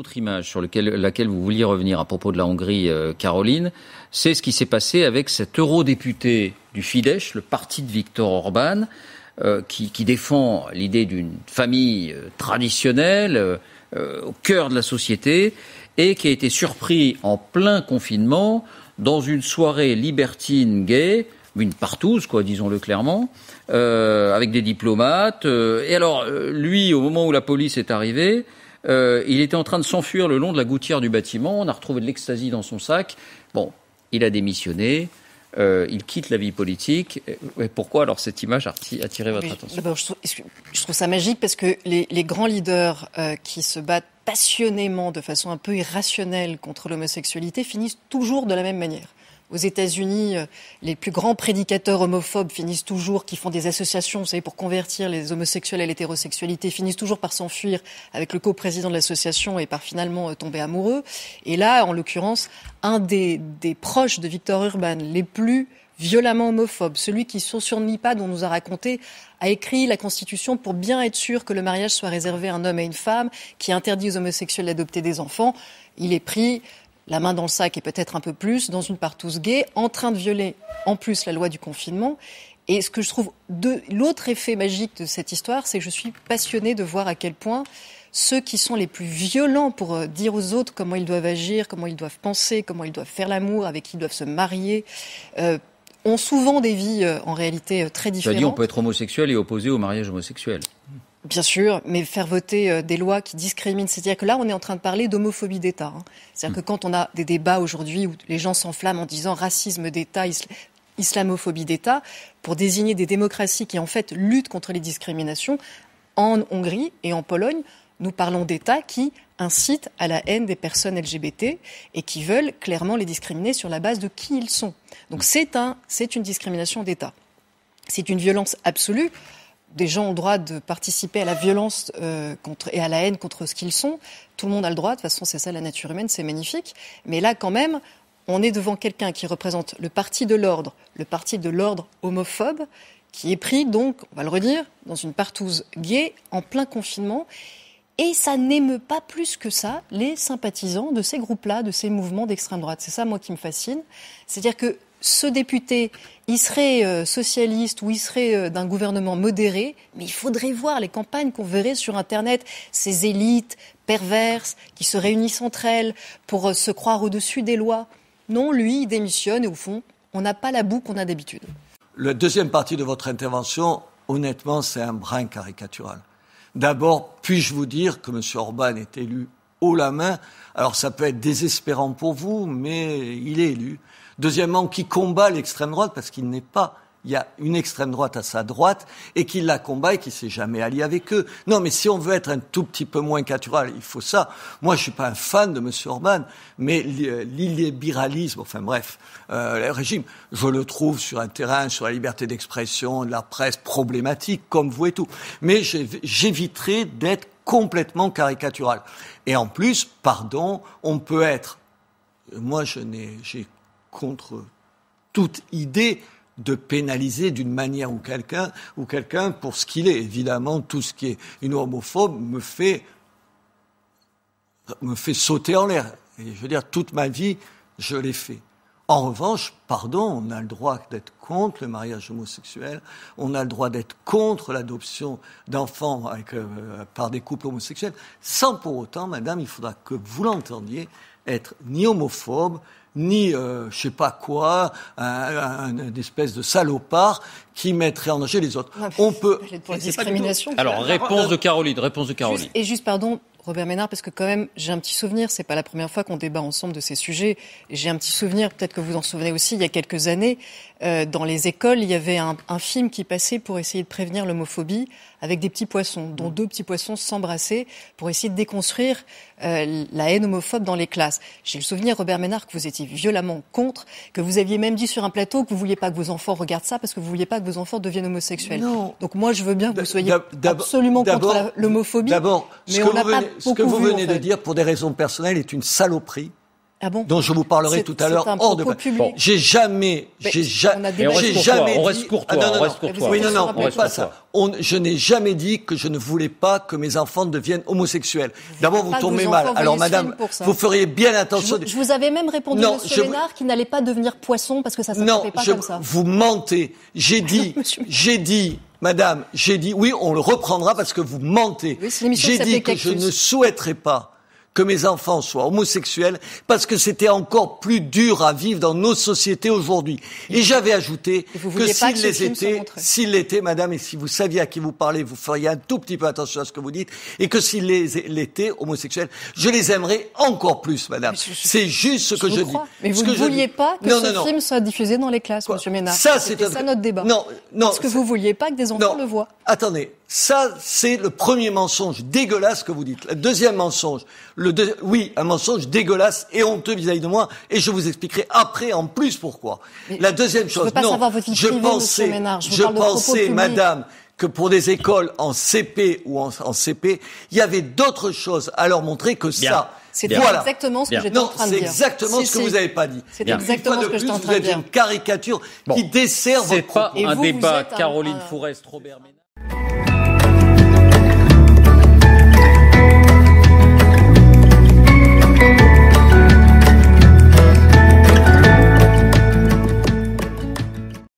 autre image sur laquelle vous vouliez revenir à propos de la Hongrie, Caroline. C'est ce qui s'est passé avec cet eurodéputé du Fidesz, le parti de Viktor Orban, qui défend l'idée d'une famille traditionnelle au cœur de la société et qui a été surpris en plein confinement dans une soirée libertine gay, une partouze, quoi, disons-le clairement, avec des diplomates. Et alors, lui, au moment où la police est arrivée, il était en train de s'enfuir le long de la gouttière du bâtiment. On a retrouvé de l'ecstasy dans son sac. Bon, il a démissionné. Il quitte la vie politique. Et pourquoi alors cette image a attiré votre attention? D'abord, je trouve ça magique parce que les grands leaders qui se battent passionnément, de façon un peu irrationnelle contre l'homosexualité, finissent toujours de la même manière. Aux États-Unis, les plus grands prédicateurs homophobes finissent toujours, qui font des associations, vous savez, pour convertir les homosexuels à l'hétérosexualité, finissent toujours par s'enfuir avec le coprésident de l'association et par finalement tomber amoureux. Et là, en l'occurrence, un des proches de Viktor Orban, les plus violemment homophobes, celui qui sur Nipad, on nous a raconté, a écrit la Constitution pour bien être sûr que le mariage soit réservé à un homme et une femme, qui interdit aux homosexuels d'adopter des enfants. Il est pris la main dans le sac et peut-être un peu plus, dans une partouze gay, en train de violer en plus la loi du confinement. Et ce que je trouve l'autre effet magique de cette histoire, c'est que je suis passionnée de voir à quel point ceux qui sont les plus violents pour dire aux autres comment ils doivent agir, comment ils doivent penser, comment ils doivent faire l'amour, avec qui ils doivent se marier, ont souvent des vies en réalité très différentes. C'est-à-dire on peut être homosexuel et opposé au mariage homosexuel. Bien sûr, mais faire voter des lois qui discriminent, c'est-à-dire que là, on est en train de parler d'homophobie d'État. C'est-à-dire que quand on a des débats aujourd'hui où les gens s'enflamment en disant racisme d'État, islamophobie d'État, pour désigner des démocraties qui en fait luttent contre les discriminations, en Hongrie et en Pologne, nous parlons d'États qui incitent à la haine des personnes LGBT et qui veulent clairement les discriminer sur la base de qui ils sont. Donc c'est une discrimination d'État. C'est une violence absolue. Des gens ont le droit de participer à la violence et à la haine contre ce qu'ils sont. Tout le monde a le droit. De toute façon, c'est ça la nature humaine, c'est magnifique. Mais là, quand même, on est devant quelqu'un qui représente le parti de l'ordre homophobe, qui est pris, donc, on va le redire, dans une partouze gay en plein confinement. Et ça n'émeut pas plus que ça les sympathisants de ces groupes-là, de ces mouvements d'extrême droite. C'est ça, moi, qui me fascine. C'est-à-dire que ce député, il serait socialiste ou il serait d'un gouvernement modéré, mais il faudrait voir les campagnes qu'on verrait sur Internet, ces élites perverses qui se réunissent entre elles pour se croire au-dessus des lois. Non, lui, il démissionne et au fond, on n'a pas la boue qu'on a d'habitude. La deuxième partie de votre intervention, honnêtement, c'est un brin caricatural. D'abord, puis-je vous dire que M. Orban est élu haut la main. Alors ça peut être désespérant pour vous, mais il est élu. Deuxièmement, qui combat l'extrême droite, parce qu'il n'est pas. Il y a une extrême droite à sa droite, et qui la combat et qui s'est jamais allié avec eux. Non, mais si on veut être un tout petit peu moins caricatural, il faut ça. Moi, je suis pas un fan de M. Orban, mais l'illibéralisme, enfin bref, le régime, je le trouve sur un terrain, sur la liberté d'expression, de la presse, problématique, comme vous et tout. Mais j'éviterai d'être complètement caricatural. Et en plus, pardon, on peut être. Moi, j'ai contre toute idée de pénaliser d'une manière ou quelqu'un pour ce qu'il est. Évidemment, tout ce qui est une homophobe me fait sauter en l'air. Et je veux dire, toute ma vie, je l'ai fait. En revanche, pardon, on a le droit d'être contre le mariage homosexuel, on a le droit d'être contre l'adoption d'enfants par des couples homosexuels, sans pour autant, madame, il faudra que vous l'entendiez, être ni homophobe, ni je sais pas quoi, une espèce de salopard qui mettrait en danger les autres. On peut. Pour la discrimination. Alors réponse de Caroline. Juste, pardon, Robert Ménard, parce que quand même, j'ai un petit souvenir, c'est pas la première fois qu'on débat ensemble de ces sujets. J'ai un petit souvenir, peut-être que vous en souvenez aussi, il y a quelques années, dans les écoles, il y avait un film qui passait pour essayer de prévenir l'homophobie avec des petits poissons, dont 2 petits poissons s'embrassaient pour essayer de déconstruire la haine homophobe dans les classes. J'ai le souvenir, Robert Ménard, que vous étiez violemment contre, que vous aviez même dit sur un plateau que vous vouliez pas que vos enfants regardent ça parce que vous vouliez pas que vos enfants deviennent homosexuels. Non. Donc moi, je veux bien que vous soyez absolument contre l'homophobie. D'abord, ce que vous venez de dire pour des raisons personnelles est une saloperie. dont je vous parlerai tout à l'heure hors de public. J'ai jamais on reste courtois. Oui, non, pas ça. Je n'ai jamais dit que je ne voulais pas que mes enfants deviennent homosexuels. D'abord, vous tombez mal. Alors, madame, vous feriez bien attention. Je vous avais même répondu, monsieur Ménard, qu'il n'allait pas devenir poisson parce que ça ne s'appelait pas comme ça. Non, vous mentez. J'ai dit, madame, oui, on le reprendra parce que vous mentez. Oui, j'ai dit que je ne souhaiterais pas que mes enfants soient homosexuels parce que c'était encore plus dur à vivre dans nos sociétés aujourd'hui. Et j'avais ajouté que s'ils l'étaient, madame, et si vous saviez à qui vous parlez, vous feriez un tout petit peu attention à ce que vous dites, et que s'ils l'étaient homosexuels, je les aimerais encore plus, madame. C'est juste ce que je dis. Mais vous ne vouliez pas que ce film soit diffusé dans les classes, monsieur Ménard. C'était ça notre débat. Non. Parce que vous vouliez pas que des enfants le voient. Attendez. Ça, c'est le premier mensonge dégueulasse que vous dites. Le deuxième mensonge, un mensonge dégueulasse et honteux vis-à-vis de moi, et je vous expliquerai après en plus pourquoi. La deuxième chose, je pensais, madame, que pour des écoles en CP ou en CP, il y avait d'autres choses à leur montrer que ça. C'est exactement ce que j'étais en train de dire. C'est exactement ce que vous n'avez pas dit. C'est exactement ce que j'étais en train de dire. Vous êtes une caricature qui dessert votre propos. C'est pas un débat, Caroline Fourest, Robert Ménard.